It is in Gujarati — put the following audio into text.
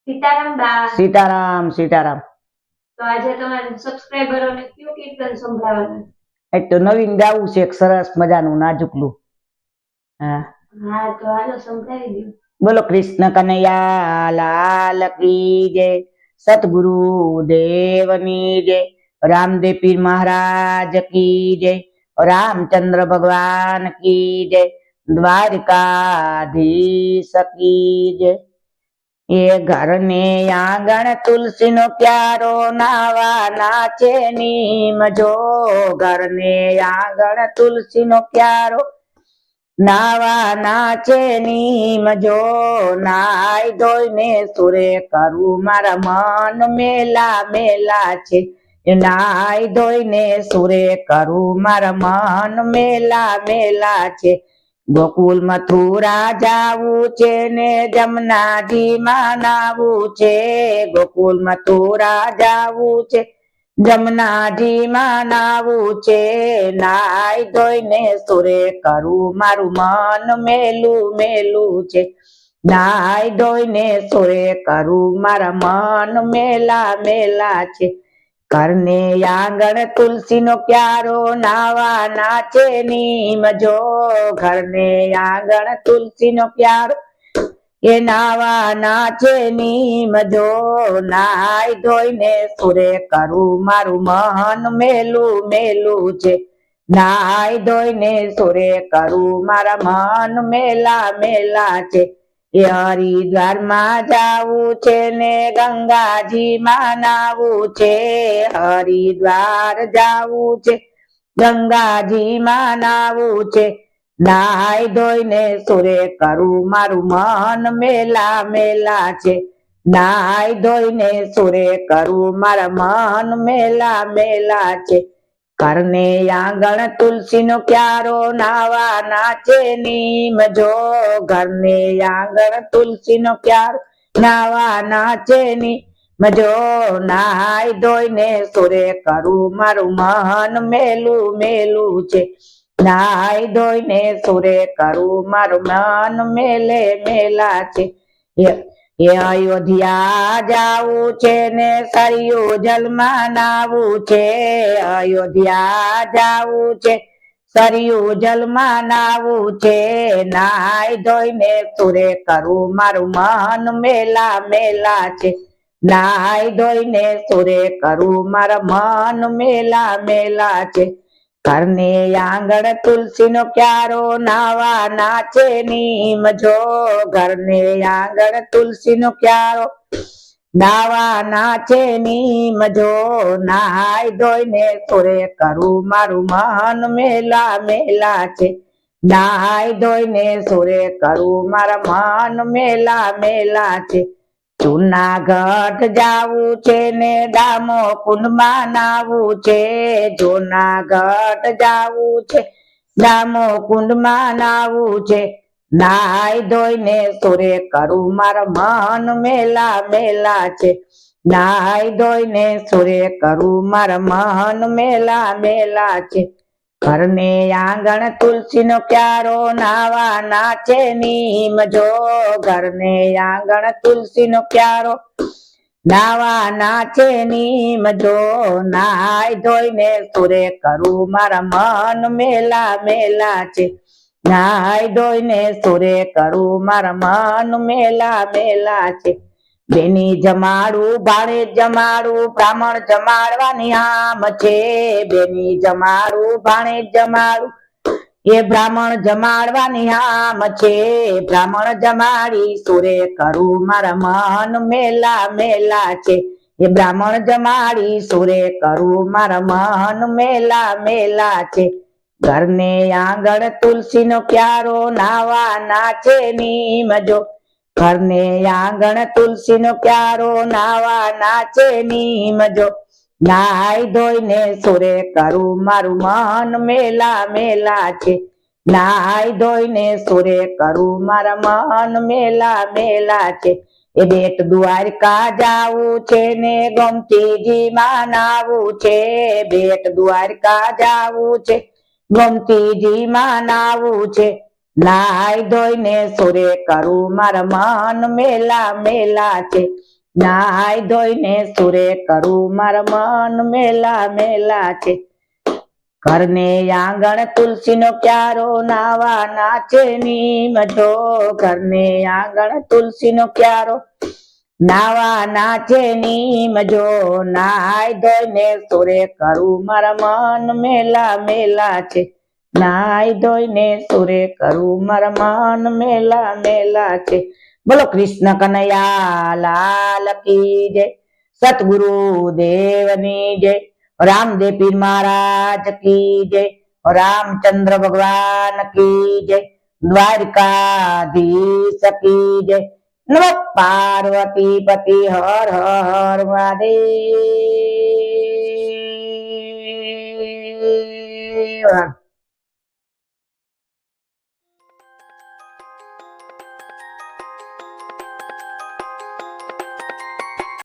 સીતારામ બા. સીતારામ સીતારામ. તો આજે તમારા સબસ્ક્રાઇબરોને કયું કીર્તન સંભળાવવાનું? એ તો નવીન ગાવું છે એક સરસ મજાનું નાજુકલું. હા તો હાલો સંભળાવી દો. બોલો કૃષ્ણ કનૈયા લાલ કી જય, સતગુરુ દેવની જય, રામદેવ પીર મહારાજ કી જય, રાमचंद्र भगवान की जय, द्वारिकाधीश की जय। ये घर ने आंगण तुलसी नो प्यारो, नावा नाचे नीम जो। घर ने आंगण तुलसी नो प्यारो, नावा नाचे नीम जो। नाय धोई ने सुरे करू मारा मन मेला मेला छे। नाय धोई ने सुरे करू मारा मन मेला मेला छे। गोकुल मथुरा जावू छे ने जमनाजी માં નાવું છે। ગોકુલ મથુરા જાવું છે, જમનાજી માં નાવું છે। નાઈ ધોઈને સુરે કરું મારું મન મેલું મેલું છે। નાઈ ધોઈને સુરે કરું મારા મન મેલા મેલા છે। ઘરને આંગણ તુલસી નો પ્યારો, નાવા નાચે નીમ જો। ઘરને આંગણ તુલસી નો પ્યારો, એ નાવા નાચે નીમ જો। નાઈ ધોઈને સુરે કરું મારું મન મેલું મેલું છે। નાઈ ધોઈને સુરે કરું મારા મન મેલા મેલા છે। એ હરિદ્વાર માં જાવું છે ને ગંગાજી માં નાવું છે। હરિદ્વાર જાવું છે, ગંગાજી માં નાવું છે। નાઈ ધોઈને સુરે કરું મારું મન મેલા મેલા છે। નાઈ ધોઈને સુરે કરું મારા મન મેલા મેલા છે। ઘરને આંગણ તુલસી નો પ્યારો, નાવા નાચે નીમ જો। ઘરને આંગણ તુલસી નો પ્યારો, નાવા નાચે નીમ જો। નાઈ ધોઈને સુરે કરું મારું મન મેલું મેલું છે। નાઈ ધોઈને સુરે કરું મારું મન મેલે મેલા છે। એ અયોધ્યા જાવું છે ને સરયુ જલમાં નાવું છે। અયોધ્યા જાવું છે, સરયુ જલમાં નાવું છે। નાઈ ધોઈને સુરે કરું મારું મન મેલા મેલા છે। નાઈ ધોઈને સુરે કરું મારા મન મેલા મેલા છે। ઘરને આંગણ તુલસી નો પ્યારો, નાવા નાચે નીમ જો। ઘરને આંગણ તુલસી નો પ્યારો, નાવા નાચે નીમ જો। નાઈ ધોઈને સુરે કરું મારું મન મેલા મેલા છે। નાઈ ધોઈને સુરે કરું મારા મન મેલા મેલા છે। જુનાગઢ જાવું છે ને દામો કુંડમાં નાવું છે। જુનાગઢ જાવું છે, દામો કુંડમાં નાવું છે। નાઈ ધોઈને સુરે કરું મારા મન મેલા મેલા છે। નાઈ ધોઈને સુરે કરું મારા મન મેલા મેલા છે। ઘરને આંગણ તુલસી નો પ્યારો, નાવા નાચે નીમ જો। ઘરને આંગણ તુલસી નો પ્યારો, નાવા નાચે નીમ જો। નાઈ ધોઈને સુરે કરું મારા મન મેલા મેલા છે। નાઈ ધોઈને સુરે કરું મારા મન મેલા મેલા છે। બેની જમાડું ભાણે જમાડું, બ્રાહ્મણ જમાડવાની આમ છે। બેની જમાડું ભાણે જમાડું, એ બ્રાહ્મણ જમાડવાની આમ છે। બ્રાહ્મણ જમાડી સુરે કરું મારા મન મેલા મેલા છે। એ બ્રાહ્મણ જમાડી સુરે કરું મારા મન મેલા મેલા છે। ઘરને આંગણ તુલસી નો પ્યારો, નાવા નાચે નીમ જો। ઘરને આંગણ તુલસી નો પ્યારો, નાવા નાચે નીમ જો। નાઈ ધોઈને સુરે કરું મારું મન મેલા મેલા છે। નાઈ ધોઈને સુરે કરું મારા મન મેલા મેલા છે। એ બેટ દ્વારકા જાવું છે ને ગોમતીજી માં નાવું છે। બેટ દ્વારકા જાવું છે, ગોમતીજી માં નાવું છે। નાઈ ધોઈને સુરે કરું મારા મન મેલા મેલા છે। નાય ધોઈને સુરે કરું મારા મન મેલા મેલા છે ઘરને આંગણ તુલસીનો ક્યારો નાવા નાચે નીમ જો ઘરને આંગણ તુલસીનો ક્યારો નાવા નાચે નીમ જો નાય ધોઈને સુરે કરું મારા મન મેલા મેલા છે નાય ધોઈને સુરે કરું મારા મન મેલા મેલા છે બોલો કૃષ્ણ કનૈયા લાલ કી જય સતગુરુ દેવની જય રામદેવ પીર મહારાજ કી જય રામચંદ્ર ભગવાન કી જય દ્વારકાધીશ કી જય નમઃ પાર્વતી પતિ હર હર મહાદેવ